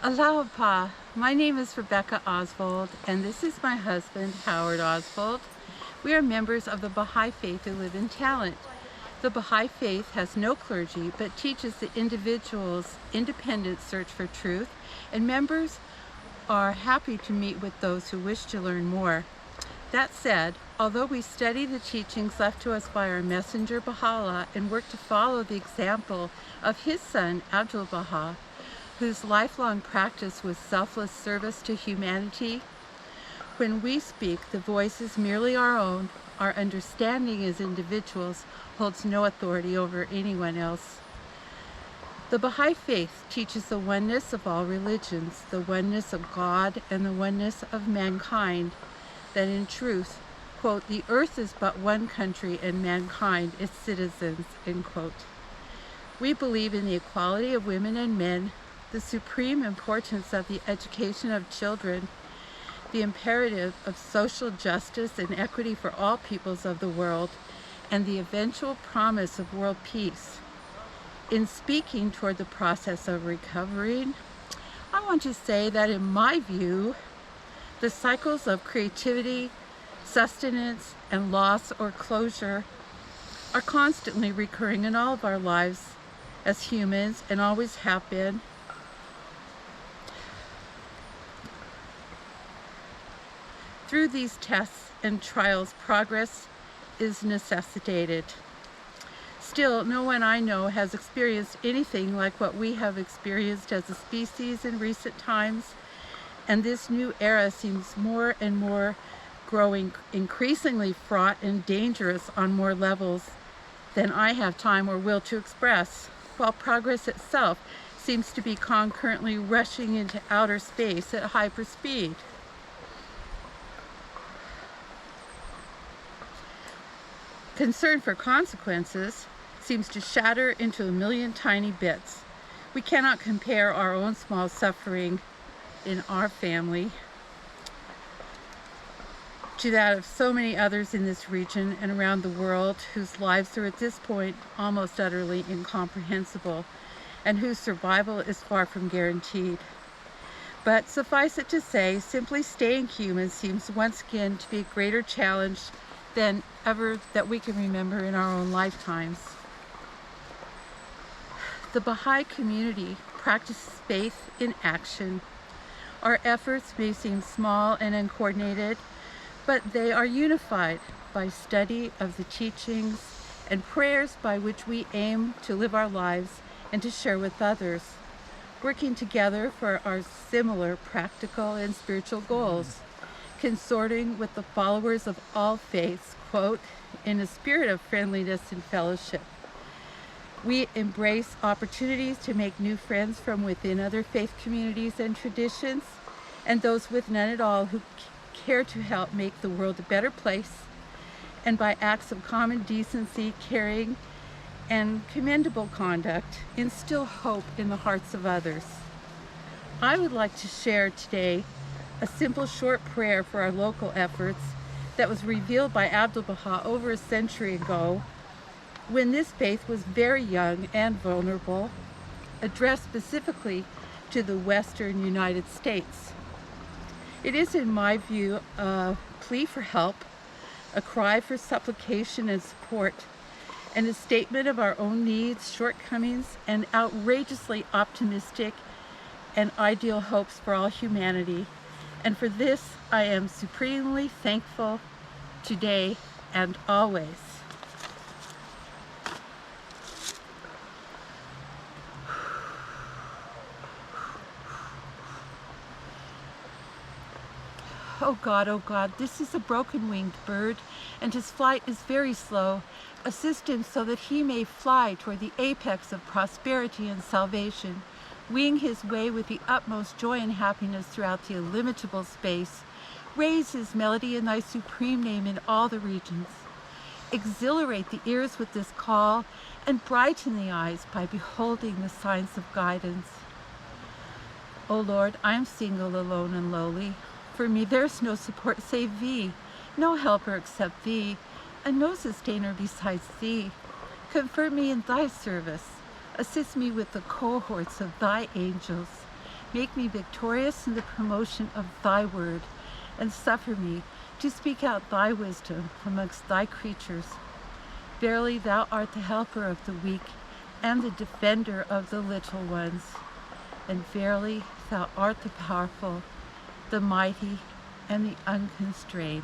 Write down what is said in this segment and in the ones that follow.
Aloha Pa. My name is Rebecca Osvold, and this is my husband, Howard Osvold. We are members of the Baha'i faith who live in Talent. The Baha'i faith has no clergy, but teaches the individual's independent search for truth, and members are happy to meet with those who wish to learn more. That said, although we study the teachings left to us by our messenger Baha'u'llah and work to follow the example of his son Abdu'l-Baha, whose lifelong practice was selfless service to humanity, when we speak, the voice is merely our own. Our understanding as individuals holds no authority over anyone else. The Baha'i faith teaches the oneness of all religions, the oneness of God and the oneness of mankind, that in truth, quote, the earth is but one country and mankind its citizens, end quote. We believe in the equality of women and men, the supreme importance of the education of children, the imperative of social justice and equity for all peoples of the world, and the eventual promise of world peace. In speaking toward the process of recovering, I want to say that in my view, the cycles of creativity, sustenance, and loss or closure are constantly recurring in all of our lives as humans and always have been. Through these tests and trials, progress is necessitated. Still, no one I know has experienced anything like what we have experienced as a species in recent times, and this new era seems more and more growing increasingly fraught and dangerous on more levels than I have time or will to express, while progress itself seems to be concurrently rushing into outer space at hyperspeed. Concern for consequences seems to shatter into a million tiny bits. We cannot compare our own small suffering in our family to that of so many others in this region and around the world whose lives are at this point almost utterly incomprehensible and whose survival is far from guaranteed. But suffice it to say, simply staying human seems once again to be a greater challenge than ever that we can remember in our own lifetimes. The Baha'i community practices faith in action. Our efforts may seem small and uncoordinated, but they are unified by study of the teachings and prayers by which we aim to live our lives and to share with others, working together for our similar practical and spiritual goals, consorting with the followers of all faiths, quote, in a spirit of friendliness and fellowship. We embrace opportunities to make new friends from within other faith communities and traditions, and those with none at all who care to help make the world a better place, and by acts of common decency, caring, and commendable conduct, instill hope in the hearts of others. I would like to share today a simple short prayer for our local efforts that was revealed by Abdu'l-Baha over a century ago when this faith was very young and vulnerable, addressed specifically to the Western United States. It is, in my view, a plea for help, a cry for supplication and support, and a statement of our own needs, shortcomings, and outrageously optimistic and ideal hopes for all humanity. And for this, I am supremely thankful today and always. Oh God, this is a broken-winged bird, and his flight is very slow. Assist him so that he may fly toward the apex of prosperity and salvation, wing his way with the utmost joy and happiness throughout the illimitable space. Raise his melody in thy supreme name in all the regions. Exhilarate the ears with this call, and brighten the eyes by beholding the signs of guidance. O Lord, I am single, alone, and lowly. For me there's no support save thee, no helper except thee, and no sustainer besides thee. Comfort me in thy service. Assist me with the cohorts of thy angels. Make me victorious in the promotion of thy word, and suffer me to speak out thy wisdom amongst thy creatures. Verily thou art the helper of the weak, and the defender of the little ones. And verily thou art the powerful, the mighty, and the unconstrained.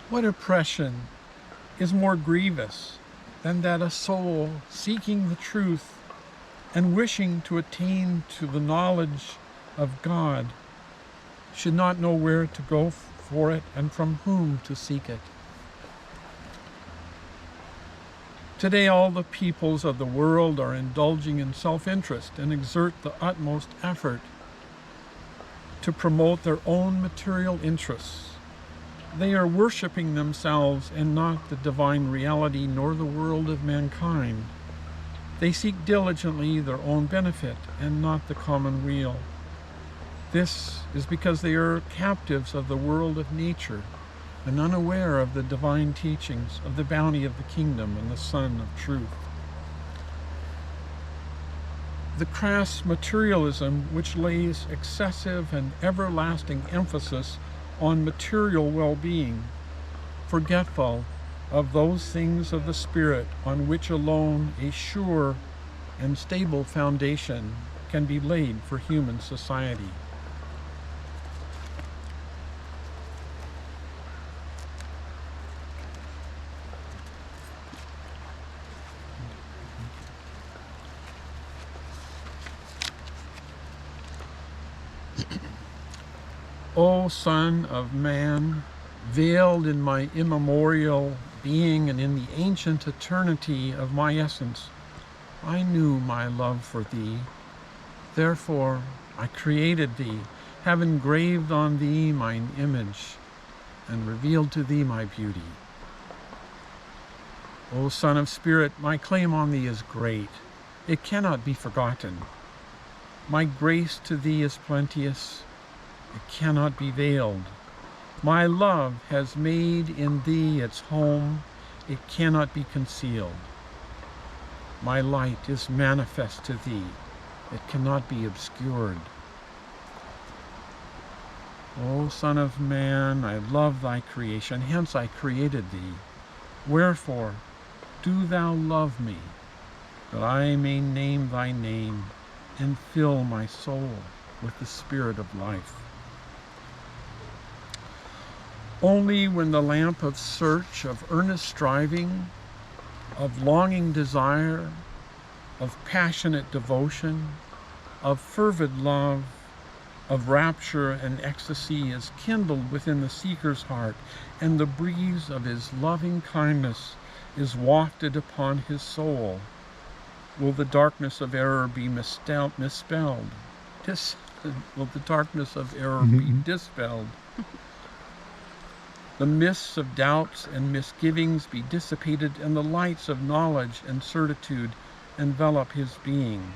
What oppression is more grievous than that a soul seeking the truth and wishing to attain to the knowledge of God should not know where to go for it and from whom to seek it? Today, all the peoples of the world are indulging in self-interest and exert the utmost effort to promote their own material interests. They are worshiping themselves and not the divine reality nor the world of mankind. They seek diligently their own benefit and not the common weal. This is because they are captives of the world of nature and unaware of the divine teachings of the bounty of the kingdom and the Son of Truth. The crass materialism which lays excessive and everlasting emphasis on material well-being, forgetful of those things of the Spirit on which alone a sure and stable foundation can be laid for human society. O Son of Man, veiled in my immemorial being and in the ancient eternity of my essence, I knew my love for thee. Therefore I created thee, have engraved on thee mine image, and revealed to thee my beauty. O Son of Spirit, my claim on thee is great. It cannot be forgotten. My grace to thee is plenteous. It cannot be veiled. My love has made in thee its home. It cannot be concealed. My light is manifest to thee. It cannot be obscured. O Son of Man, I love thy creation, hence I created thee. Wherefore, do thou love me, that I may name thy name and fill my soul with the spirit of life. Only when the lamp of search, of earnest striving, of longing desire, of passionate devotion, of fervid love, of rapture and ecstasy is kindled within the seeker's heart, and the breeze of his loving kindness is wafted upon his soul, will the darkness of error be misspelled? Will the darkness of error be dispelled? The mists of doubts and misgivings be dissipated, and the lights of knowledge and certitude envelop his being.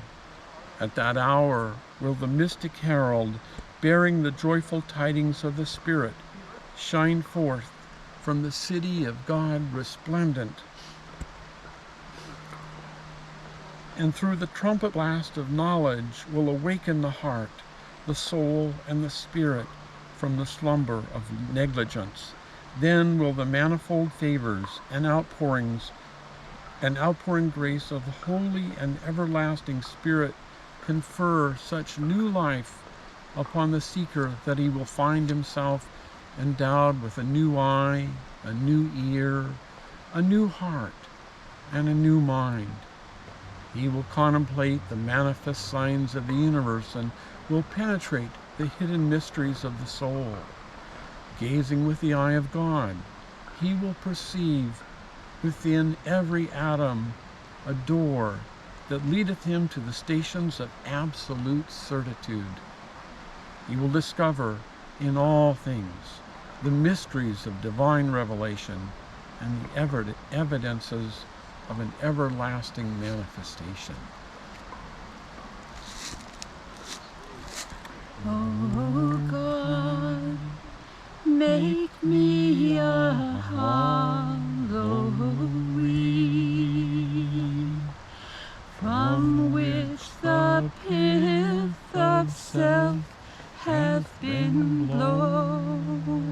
At that hour will the mystic herald, bearing the joyful tidings of the Spirit, shine forth from the city of God resplendent. And through the trumpet blast of knowledge will awaken the heart, the soul, and the spirit from the slumber of negligence. Then will the manifold favors and outpouring grace of the Holy and everlasting Spirit confer such new life upon the seeker that he will find himself endowed with a new eye, a new ear, a new heart, and a new mind. He will contemplate the manifest signs of the universe and will penetrate the hidden mysteries of the soul. Gazing with the eye of God, he will perceive within every atom a door that leadeth him to the stations of absolute certitude. He will discover in all things the mysteries of divine revelation and the evidences of an everlasting manifestation. Oh God, make me a house myself hath been blown,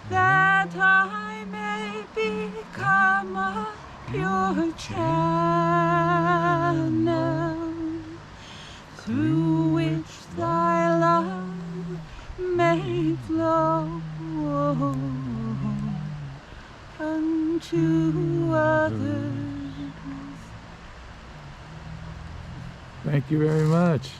that I may become a pure channel, through which thy love may flow unto others. Thank you very much.